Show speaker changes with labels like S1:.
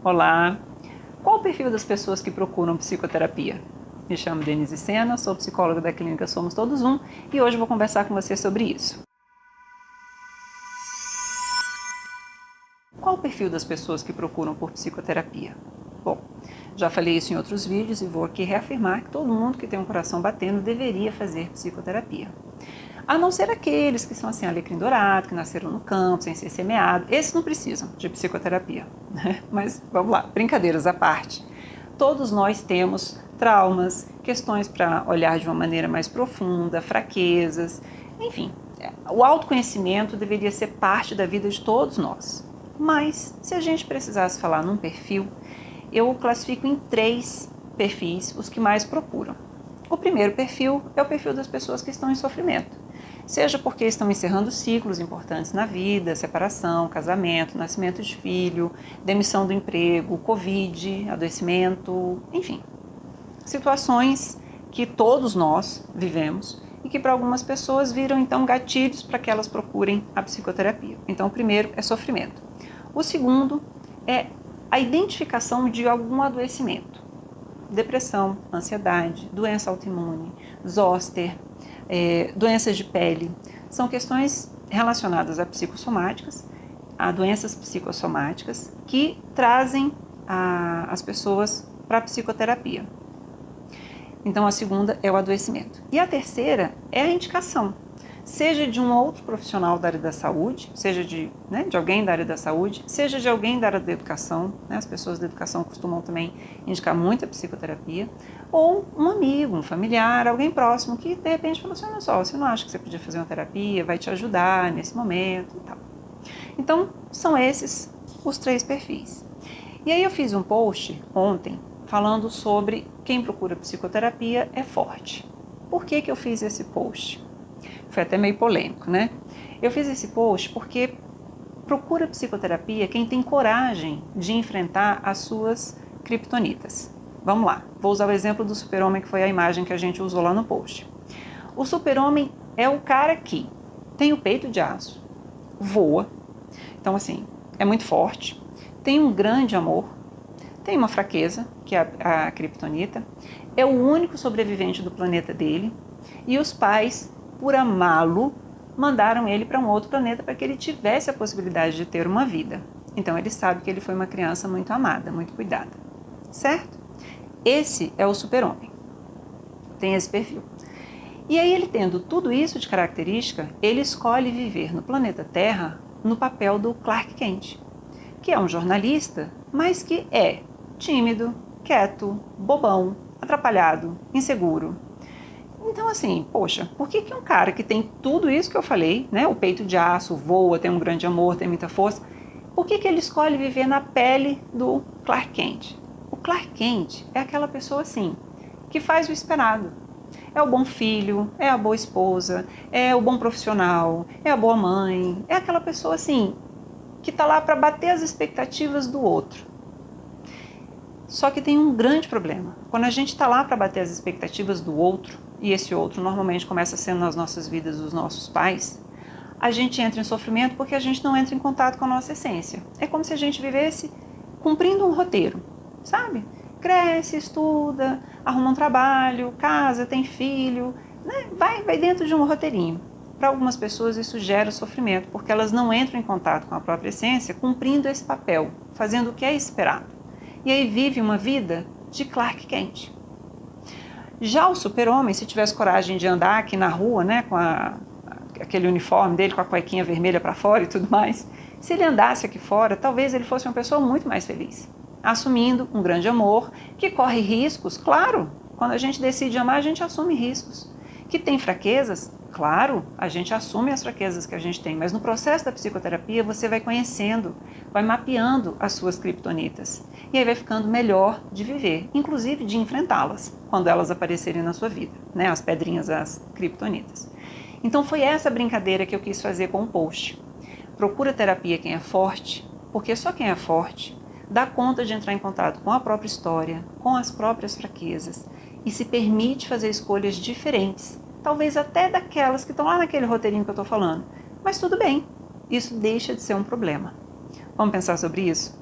S1: Olá! Qual o perfil das pessoas que procuram psicoterapia? Me chamo Denise Sena, sou psicóloga da clínica Somos Todos Um e hoje vou conversar com você sobre isso. Qual o perfil das pessoas que procuram por psicoterapia? Bom, já falei isso em outros vídeos e vou aqui reafirmar que todo mundo que tem um coração batendo deveria fazer psicoterapia. A não ser aqueles que são assim, alecrim dourado, que nasceram no campo, sem ser semeado. Esses não precisam de psicoterapia, né? Mas vamos lá, brincadeiras à parte. Todos nós temos traumas, questões para olhar de uma maneira mais profunda, fraquezas, enfim. O autoconhecimento deveria ser parte da vida de todos nós. Mas, se a gente precisasse falar num perfil, eu classifico em 3 perfis os que mais procuram. O primeiro perfil é o perfil das pessoas que estão em sofrimento. Seja porque estão encerrando ciclos importantes na vida, separação, casamento, nascimento de filho, demissão do emprego, Covid, adoecimento, enfim. Situações que todos nós vivemos e que para algumas pessoas viram então gatilhos para que elas procurem a psicoterapia. Então o primeiro é sofrimento. O segundo é a identificação de algum adoecimento. Depressão, ansiedade, doença autoimune, zoster, doenças de pele, são questões relacionadas a psicossomáticas, a doenças psicossomáticas que trazem as pessoas para a psicoterapia. Então a segunda é o adoecimento. E a terceira é a indicação, seja de um outro profissional da área da saúde, seja de alguém da área da saúde, seja de alguém da área da educação, né? As pessoas da educação costumam também indicar muito a psicoterapia, ou um amigo, um familiar, alguém próximo que de repente falou assim, olha só, você não acha que você podia fazer uma terapia, vai te ajudar nesse momento e tal. Então, são esses os 3 perfis. E aí eu fiz um post ontem falando sobre quem procura psicoterapia é forte. Por que eu fiz esse post? Foi até meio polêmico, né? Eu fiz esse post porque procura psicoterapia quem tem coragem de enfrentar as suas criptonitas. Vamos lá, vou usar o exemplo do super-homem, que foi a imagem que a gente usou lá no post. O super-homem é o cara que tem o peito de aço, voa, então assim, é muito forte, tem um grande amor, tem uma fraqueza, que é a criptonita, é o único sobrevivente do planeta dele, e os pais, por amá-lo, mandaram ele para um outro planeta para que ele tivesse a possibilidade de ter uma vida. Então ele sabe que ele foi uma criança muito amada, muito cuidada. Certo? Esse é o super-homem. Tem esse perfil. E aí ele tendo tudo isso de característica, ele escolhe viver no planeta Terra no papel do Clark Kent, que é um jornalista, mas que é tímido, quieto, bobão, atrapalhado, inseguro. Então assim, poxa, por que um cara que tem tudo isso que eu falei, né, o peito de aço, voa, tem um grande amor, tem muita força, por que ele escolhe viver na pele do Clark Kent? O Clark Kent é aquela pessoa assim, que faz o esperado. É o bom filho, é a boa esposa, é o bom profissional, é a boa mãe, é aquela pessoa assim, que está lá para bater as expectativas do outro. Só que tem um grande problema. Quando a gente está lá para bater as expectativas do outro, e esse outro normalmente começa sendo nas nossas vidas os nossos pais, a gente entra em sofrimento porque a gente não entra em contato com a nossa essência. É como se a gente vivesse cumprindo um roteiro, sabe? Cresce, estuda, arruma um trabalho, casa, tem filho, né? Vai dentro de um roteirinho. Para algumas pessoas isso gera sofrimento, porque elas não entram em contato com a própria essência cumprindo esse papel, fazendo o que é esperado. E aí vive uma vida de Clark Kent. Já o super-homem, se tivesse coragem de andar aqui na rua, né, com aquele uniforme dele, com a cuequinha vermelha para fora e tudo mais, se ele andasse aqui fora, talvez ele fosse uma pessoa muito mais feliz, assumindo um grande amor, que corre riscos, claro, quando a gente decide amar, a gente assume riscos. Que tem fraquezas, claro, a gente assume as fraquezas que a gente tem, mas no processo da psicoterapia você vai conhecendo, vai mapeando as suas criptonitas, e aí vai ficando melhor de viver, inclusive de enfrentá-las, quando elas aparecerem na sua vida, né, as pedrinhas, as criptonitas. Então foi essa brincadeira que eu quis fazer com o post. Procura terapia quem é forte, porque só quem é forte dá conta de entrar em contato com a própria história, com as próprias fraquezas e se permite fazer escolhas diferentes, talvez até daquelas que estão lá naquele roteirinho que eu estou falando. Mas tudo bem, isso deixa de ser um problema. Vamos pensar sobre isso?